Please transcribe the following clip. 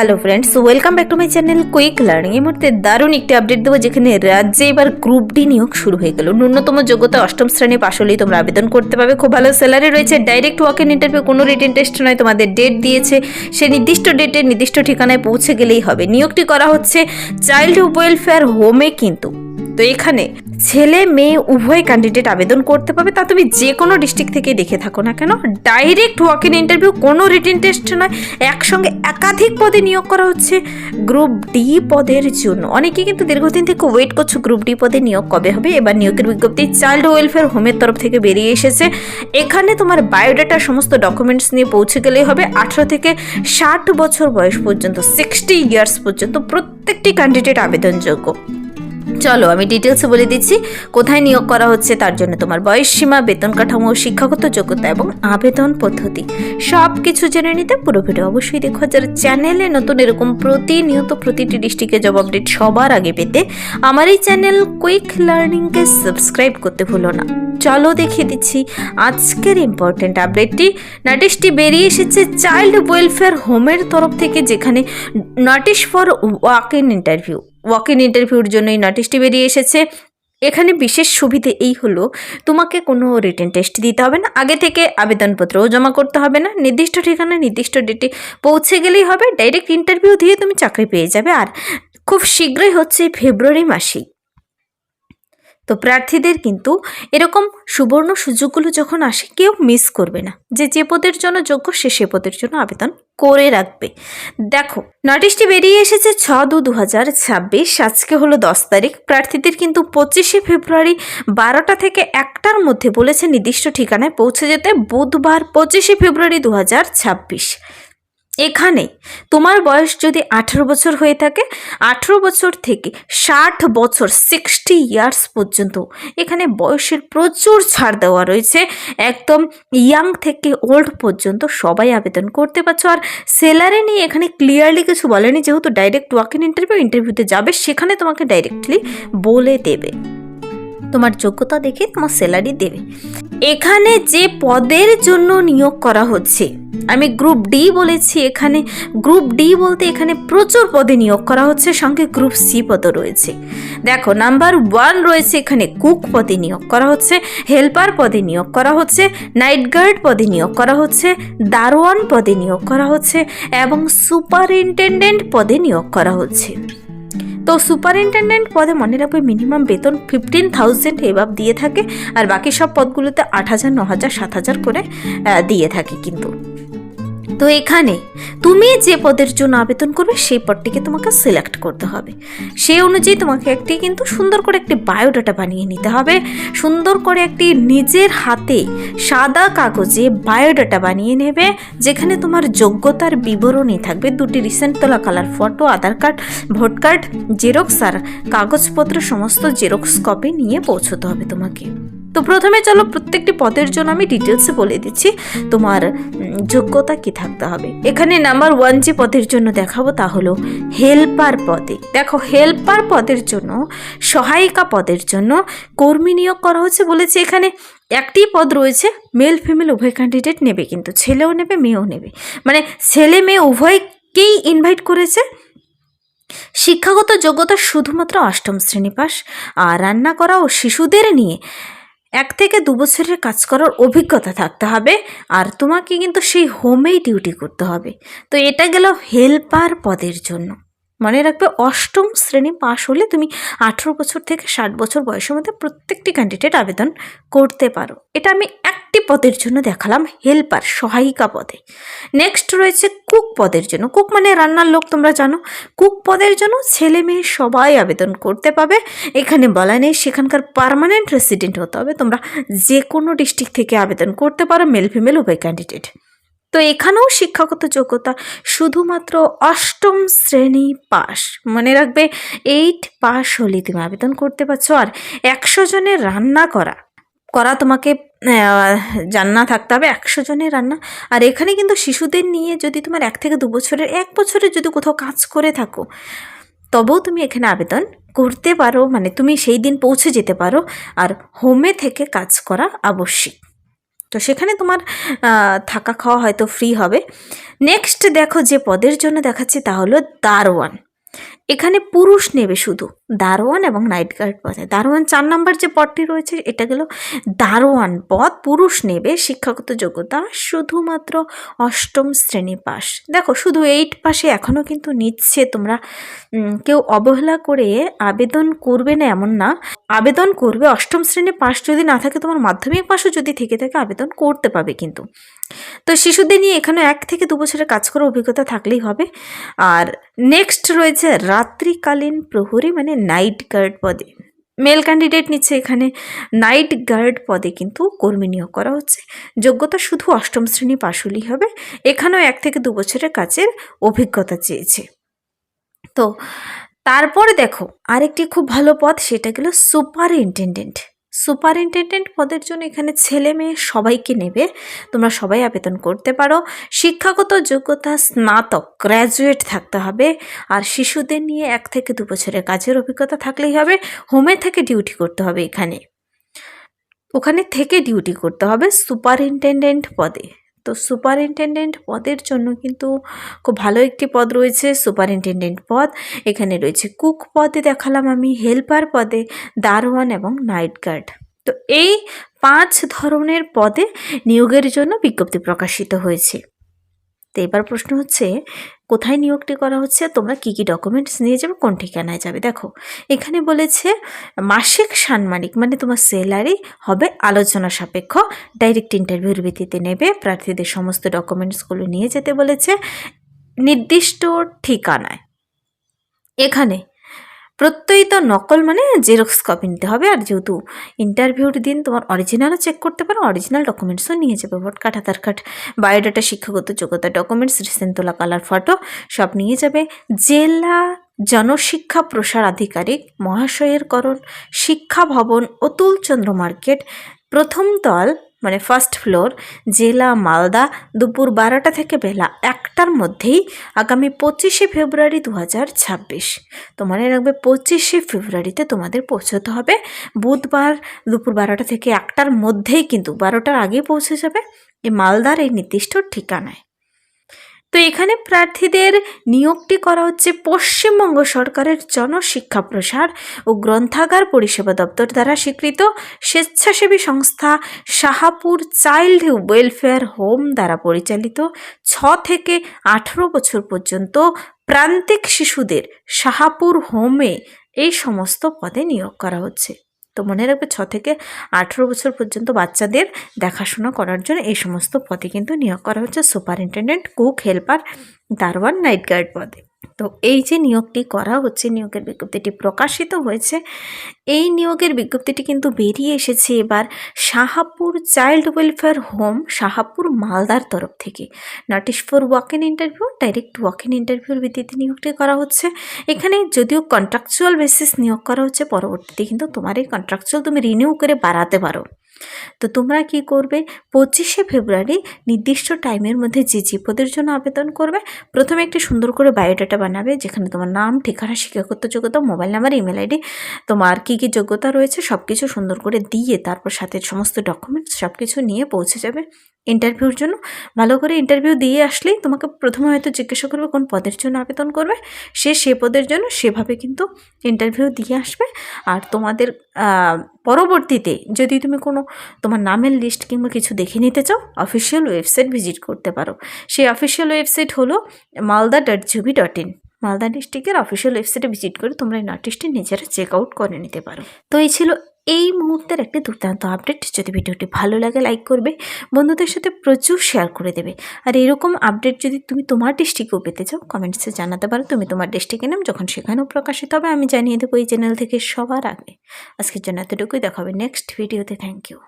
Hello friends, welcome back to my channel quick learning. এই মুহূর্তে দারুণ একটি আপডেট দেবো, যেখানে রাজ্যে এবার গ্রুপ ডি নিয়োগ শুরু হয়ে গেল। ন্যূনতম যোগ্যতা অষ্টম শ্রেণী পাশ হলেই তোমরা আবেদন করতে পারবে। খুব ভালো স্যালারি রয়েছে, ডাইরেক্ট ওয়াক ইন ইন্টারভিউ, কোনো রিটেন টেস্ট নয়। তোমাদের ডেট দিয়েছে, সে নির্দিষ্ট ডেটে নির্দিষ্ট ঠিকানায় পৌঁছে গেলেই হবে। নিয়োগটি করা হচ্ছে চাইল্ড ওয়েলফেয়ার হোমে কিন্তু। তো এখানে ছেলে মেয়ে উভয় ক্যান্ডিডেট আবেদন করতে পারবে, তা তুমি যে কোনো ডিস্ট্রিক্ট থেকে দেখে থাকো না কেন। ডাইরেক্ট ওয়াক ইন ইন্টারভিউ, কোনো রিটেন টেস্ট নয়। একসঙ্গে একাধিক পদে নিয়োগ করা হচ্ছে গ্রুপ ডি পদের জন্য। অনেকে কিন্তু দীর্ঘদিন থেকে ওয়েট করছো গ্রুপ ডি পদে নিয়োগ কবে হবে। এবার নিয়োগের বিজ্ঞপ্তি চাইল্ড ওয়েলফেয়ার হোমের তরফ থেকে বেরিয়ে এসেছে। এখানে তোমার বায়োডাটা সমস্ত ডকুমেন্টস নিয়ে পৌঁছে গেলেই হবে। 18 থেকে 60 বছর বয়স পর্যন্ত, 60 ইয়ার্স পর্যন্ত প্রত্যেকটি ক্যান্ডিডেট আবেদনযোগ্য। চলো আমি ডিটেলসে বলে দিচ্ছি কোথায় নিয়োগ করা হচ্ছে। তার জন্য তোমার বয়স সীমা, বেতন কাঠামো, শিক্ষাগত যোগ্যতা এবং আবেদন পদ্ধতি সব কিছু জেনে নিতে পুরো ভিডিও অবশ্যই দেখো। যারা চ্যানেলে নতুন এরকম প্রতিনিয়ত প্রতিটি ডিস্ট্রিক্টের জব আপডেট সবার আগে পেতে আমার এই চ্যানেল কুইক লার্নিংকে সাবস্ক্রাইব করতে ভুলো না। চলো দেখিয়ে দিচ্ছি আজকের ইম্পর্টেন্ট আপডেটটি। নোটিশটি বেরিয়ে এসেছে চাইল্ড ওয়েলফেয়ার হোমের তরফ থেকে, যেখানে notice for walk in interview, walk in ইন্টারভিউর জন্য এই নোটিশটি বেরিয়ে এসেছে। এখানে বিশেষ সুবিধে এই হলো, তোমাকে কোনো রিটেন টেস্ট দিতে হবে না, আগে থেকে আবেদনপত্রও জমা করতে হবে না। নির্দিষ্ট ঠিকানায় নির্দিষ্ট ডেটে পৌঁছে গেলেই হবে। ডাইরেক্ট ইন্টারভিউ দিয়ে তুমি চাকরি পেয়ে যাবে। আর খুব শীঘ্রই হচ্ছে ফেব্রুয়ারি মাসেই। তো প্রার্থীদের কিন্তু এরকম সুবর্ণ সুযোগগুলো যখন আসে কেউ মিস করবে না। যে পদের জন্য যোগ্য সে পদের জন্য আবেদন করে রাখবে। দেখো নোটিশটি বেরিয়ে এসেছে 6/2/2026। আজকে হলো 10 তারিখ। প্রার্থীদের কিন্তু 25শে ফেব্রুয়ারি 12টা থেকে 1টার মধ্যে বলেছে নির্দিষ্ট ঠিকানায় পৌঁছে যেতে। বুধবার 25শে ফেব্রুয়ারি 2026। এখানে তোমার বয়স যদি 18 বছর হয়ে থাকে, 18 বছর থেকে 60 বছর 60 ইয়ার্স পর্যন্ত এখানে বয়সের প্রচুর ছাড় দেওয়া রয়েছে। একদম ইয়াং থেকে ওল্ড পর্যন্ত সবাই আবেদন করতে পারছো। আর স্যালারি নিয়ে এখানে ক্লিয়ারলি কিছু বলেনি, যেহেতু ডাইরেক্ট ওয়াক ইন ইন্টারভিউতে যাবে, সেখানে তোমাকে ডাইরেক্টলি বলে দেবে, তোমার যোগ্যতা দেখে তোমার স্যালারি দেবে। এখানে যে পদের জন্য নিয়োগ করা হচ্ছে, আমি গ্রুপ ডি বলেছি, এখানে গ্রুপ ডি বলতে এখানে প্রচুর পদে নিয়োগ করা হচ্ছে, সঙ্গে গ্রুপ সি পদও রয়েছে। দেখো নাম্বার 1 রয়েছে এখানে কুক পদে নিয়োগ করা হচ্ছে, হেল্পার পদে নিয়োগ করা হচ্ছে, নাইট গার্ড পদে নিয়োগ করা হচ্ছে, দারোয়ান পদে নিয়োগ করা হচ্ছে এবং সুপারিনটেন্ডেন্ট পদে নিয়োগ করা হচ্ছে। তো সুপারিনটেন্ডেন্ট পদে মনে রাখবে মিনিমাম বেতন 15,000 এভাব দিয়ে থাকে, আর বাকি সব পদগুলোতে 8,000, 9,000, 7,000 করে দিয়ে থাকে কিন্তু। তো এখানে তুমি যে পদের জন্য আবেদন করবে সেই পদটিকে তোমাকে সিলেক্ট করতে হবে। সেই অনুযায়ী তোমাকে একটি কিন্তু সুন্দর করে একটি বায়োডাটা বানিয়ে নিতে হবে। সুন্দর করে একটি নিজের হাতে সাদা কাগজে বায়োডাটা বানিয়ে নেবে, যেখানে তোমার যোগ্যতার বিবরণী থাকবে। 2টি রিসেন্ট তোলা কালার ফটো, আধার কার্ড, ভোট কার্ড, জেরক্স আর কাগজপত্র সমস্ত জেরক্স কপি নিয়ে পৌঁছতে হবে তোমাকে। তো প্রথমে চলো প্রত্যেকটি পদের জন্য আমি ডিটেলসে বলে দিচ্ছি তোমার যোগ্যতা কি থাকতে হবে। এখানে নাম্বার 1 যে পদের জন্য দেখাবো তা হলো হেল্পার পদে। দেখো হেল্পার পদের জন্য, সহায়িকা পদের জন্য কর্মী নিয়োগ করা হচ্ছে। বলেছে এখানে একটি পদ রয়েছে, মেল ফিমেল উভয় ক্যান্ডিডেট নেবে, কিন্তু ছেলেও নেবে মেয়েও নেবে, মানে ছেলে মেয়ে উভয়কেই ইনভাইট করেছে। শিক্ষাগত যোগ্যতা শুধুমাত্র অষ্টম শ্রেণী পাস, আর রান্না করা ও শিশুদের নিয়ে 1 থেকে 2 বছরের কাজ করার অভিজ্ঞতা থাকতে হবে। আর তোমাকে কিন্তু সেই হোমেই ডিউটি করতে হবে। তো এটা গেল হেল্পার পদের জন্য। মনে রাখবে অষ্টম শ্রেণী পাশ হলে তুমি 18 বছর থেকে 60 বছর বয়সের মধ্যে প্রত্যেকটি ক্যান্ডিডেট আবেদন করতে পারো। এটা আমি একটি পদের জন্য দেখালাম, হেল্পার সহায়িকা পদে। নেক্সট রয়েছে কুক পদের জন্য। কুক মানে রান্নার লোক, তোমরা জানো। কুক পদের জন্য ছেলে মেয়ে সবাই আবেদন করতে পাবে। এখানে বলা নেই সেখানকার পার্মানেন্ট রেসিডেন্ট হতে হবে। তোমরা যে কোনো ডিস্ট্রিক্ট থেকে আবেদন করতে পারো, মেল ফিমেল উভয় ক্যান্ডিডেট। তো এখানেও শিক্ষাগত যোগ্যতা শুধুমাত্র অষ্টম শ্রেণী পাস। মনে রাখবে 8 পাস হলে তুমি আবেদন করতে পারছো। আর 100 জনের রান্না করা তোমাকে জানা থাকতে হবে, 100 জনের রান্না। আর এখানে কিন্তু শিশুদের নিয়ে যদি তোমার 1 থেকে 2 বছরের, 1 বছরের যদি কোথাও কাজ করে থাকো, তবেও তুমি এখানে আবেদন করতে পারো, মানে তুমি সেই দিন পৌঁছে যেতে পারো। আর হোমে থেকে কাজ করা আবশ্যিক। তো সেখানে তোমার থাকা খাওয়া হয়তো ফ্রি হবে। নেক্সট দেখো যে পদের জন্য দেখাচ্ছি তা হলো দারোয়ান। এখানে পুরুষ নেবে শুধু দারোয়ান এবং নাইট গার্ড পদে। দারোয়ান 4 নম্বর যে পদটি রয়েছে এটা গেল দারোয়ান পদ, পুরুষ নেবে। শিক্ষাগত যোগ্যতা শুধুমাত্র 8ম শ্রেণী পাস। দেখো শুধু 8 পাশে এখনও কিন্তু নিচ্ছে, তোমরা কেউ অবহেলা করে আবেদন করবে না এমন না, আবেদন করবে। 8ম শ্রেণী পাস যদি না থাকে, তোমার মাধ্যমিক পাসও যদি থেকে থাকে আবেদন করতে পাবে কিন্তু। তো শিশুদের নিয়ে এখানে 1 থেকে 2 বছরের কাজ করার অভিজ্ঞতা থাকলেই হবে। আর নেক্সট রয়েছে রাত্রিকালীন প্রহরী মানে নাইট গার্ড পদে। মেল ক্যান্ডিডেট নিচ্ছে এখানে। নাইট গার্ড পদে কিন্তু কর্মী নিয়োগ করা হচ্ছে। যোগ্যতা শুধু 8ম শ্রেণী পাশ হলেই হবে। এখানেও 1 থেকে 2 বছরের কাজের অভিজ্ঞতা চেয়েছে। তো তারপরে দেখো আরেকটি খুব ভালো পদ, সেটা গেল সুপারিনটেনডেন্ট। সুপারিনটেনডেন্ট পদের জন্য এখানে ছেলে মেয়ে সবাইকে নেবে, তোমরা সবাই আবেদন করতে পারো। শিক্ষাগত যোগ্যতা স্নাতক গ্র্যাজুয়েট থাকতে হবে। আর শিশুদের নিয়ে 1 থেকে 2 বছরের কাজের অভিজ্ঞতা থাকলেই হবে। হোমে থেকে ডিউটি করতে হবে, ওখানে থেকে ডিউটি করতে হবে সুপারিনটেনডেন্ট পদে। তো সুপারিনটেনডেন্ট পদের জন্য কিন্তু খুব ভালো একটি পদ রয়েছে, সুপারিনটেনডেন্ট পদ। এখানে রয়েছে কুক পদে দেখালাম আমি, হেল্পার পদে, দারোয়ান এবং নাইট গার্ড। তো এই 5 ধরনের পদে নিয়োগের জন্য বিজ্ঞপ্তি প্রকাশিত হয়েছে। তো এবার প্রশ্ন হচ্ছে কোথায় নিয়োগটি করা হচ্ছে, তোমরা কি কি ডকুমেন্টস নিয়ে যাবে, কোন ঠিকানায় যাবে। দেখো এখানে বলেছে মাসিক সাম্মানিক মানে তোমার স্যালারি হবে আলোচনা সাপেক্ষ, ডাইরেক্ট ইন্টারভিউর ভিত্তিতে নেবে। প্রার্থীদের সমস্ত ডকুমেন্টসগুলো নিয়ে যেতে বলেছে নির্দিষ্ট ঠিকানায়। এখানে প্রত্যয়িত নকল মানে জেরক্স কপি নিতে হবে। আর যেহেতু ইন্টারভিউর দিন তোমার অরিজিনালও চেক করতে পারো, অরিজিনাল ডকুমেন্টসও নিয়ে যাবে। ভোট কার্ড, আধার কার্ড, বায়োডাটা, শিক্ষাগত যোগ্যতা ডকুমেন্টস, রিসেন্ট তোলা কালার ফটো সব নিয়ে যাবে। জেলা জনশিক্ষা প্রসার আধিকারিক মহাশয়ের করণ, শিক্ষা ভবন, অতুল চন্দ্র মার্কেট, প্রথম তল মানে ফার্স্ট ফ্লোর, জেলা মালদা, দুপুর 12টা থেকে বেলা 1টার মধ্যেই আগামী 25শে ফেব্রুয়ারি 2026। তো মনে রাখবে 25শে ফেব্রুয়ারিতে তোমাদের পৌঁছতে হবে। বুধবার দুপুর 12টা থেকে 1টার মধ্যেই, কিন্তু 12টার আগেই পৌঁছে যাবে এই মালদার এই নির্দিষ্ট ঠিকানায়। তো এখানে প্রার্থীদের নিয়োগটি করা হচ্ছে পশ্চিমবঙ্গ সরকারের জনশিক্ষা প্রসার ও গ্রন্থাগার পরিষেবা দপ্তর দ্বারা স্বীকৃত স্বেচ্ছাসেবী সংস্থা শাহাপুর চাইল্ড ওয়েলফেয়ার হোম দ্বারা পরিচালিত 6 থেকে 18 বছর পর্যন্ত প্রান্তিক শিশুদের শাহাপুর হোমে এই সমস্ত পদে নিয়োগ করা হচ্ছে। তো মনে রাখবে 6 থেকে 18 বছর পর্যন্ত বাচ্চাদের দেখাশোনা করার জন্য এই সমস্ত পদে কিন্তু নিয়োগ করা হচ্ছে সুপারিনটেনডেন্ট, কুক, হেল্পার, দারোয়ান, নাইট গার্ড পদে। তো এই যে নিয়োগটি করা হচ্ছে, নিয়োগের বিজ্ঞপ্তিটি প্রকাশিত হয়েছে। এই নিয়োগের বিজ্ঞপ্তিটি কিন্তু বেরিয়ে এসেছে এবার Shahapur child welfare home, Shahapur, মালদার তরফ থেকে। Notice for walk in interview, direct walk in ইন্টারভিউর ভিত্তিতে নিয়োগটি করা হচ্ছে। এখানে যদিও কন্ট্রাকচুয়াল বেসিস নিয়োগ করা হচ্ছে, পরবর্তীতে কিন্তু তোমার এই কন্ট্রাকচুয়াল তুমি রিনিউ করে বাড়াতে পারো। তো তোমরা কি করবে, 25শে ফেব্রুয়ারি নির্দিষ্ট টাইমের মধ্যে যে পদের জন্য আবেদন করবে, প্রথমে একটি সুন্দর করে বায়োডাটা বানাবে, যেখানে তোমার নাম, ঠিকানা, শিক্ষাগত যোগ্যতা, মোবাইল নাম্বার, ইমেল আইডি, তোমার কী কী যোগ্যতা রয়েছে সব কিছু সুন্দর করে দিয়ে, তারপর সাথে সমস্ত ডকুমেন্টস সব কিছু নিয়ে পৌঁছে যাবে ইন্টারভিউর জন্য। ভালো করে ইন্টারভিউ দিয়ে আসলেই তোমাকে প্রথমে হয়তো জিজ্ঞাসা করবে কোন পদের জন্য আবেদন করবে, সে পদের জন্য সেভাবে কিন্তু ইন্টারভিউ দিয়ে আসবে। আর তোমাদের পরবর্তীতে যদি তুমি কোনো তোমার নামের লিস্ট কিংবা কিছু দেখে নিতে চাও, অফিসিয়াল ওয়েবসাইট ভিজিট করতে পারো। সেই অফিসিয়াল ওয়েবসাইট হলো malda.gov.in। মালদা ডিস্ট্রিক্টের অফিসিয়াল ওয়েবসাইটে ভিজিট করে তোমরা এই নোটিশটি নিজেরা চেক আউট করে নিতে পারো। তো এই ছিল এই মুহূর্তের একটি দুর্দান্ত আপডেট। যদি ভিডিওটি ভালো লাগে লাইক করবে, বন্ধুদের সাথে প্রচুর শেয়ার করে দেবে। আর এরকম আপডেট যদি তুমি তোমার ডিস্ট্রিক্টেও পেতে চাও, কমেন্টসে জানাতে পারো তুমি তোমার ডিস্ট্রিক্টের নাম, যখন সেখানেও প্রকাশিত হবে আমি জানিয়ে দেবো এই চ্যানেল থেকে সবার আগে। আজকের জন্য এতটুকুই, দেখা হবে নেক্সট ভিডিওতে। Thank you.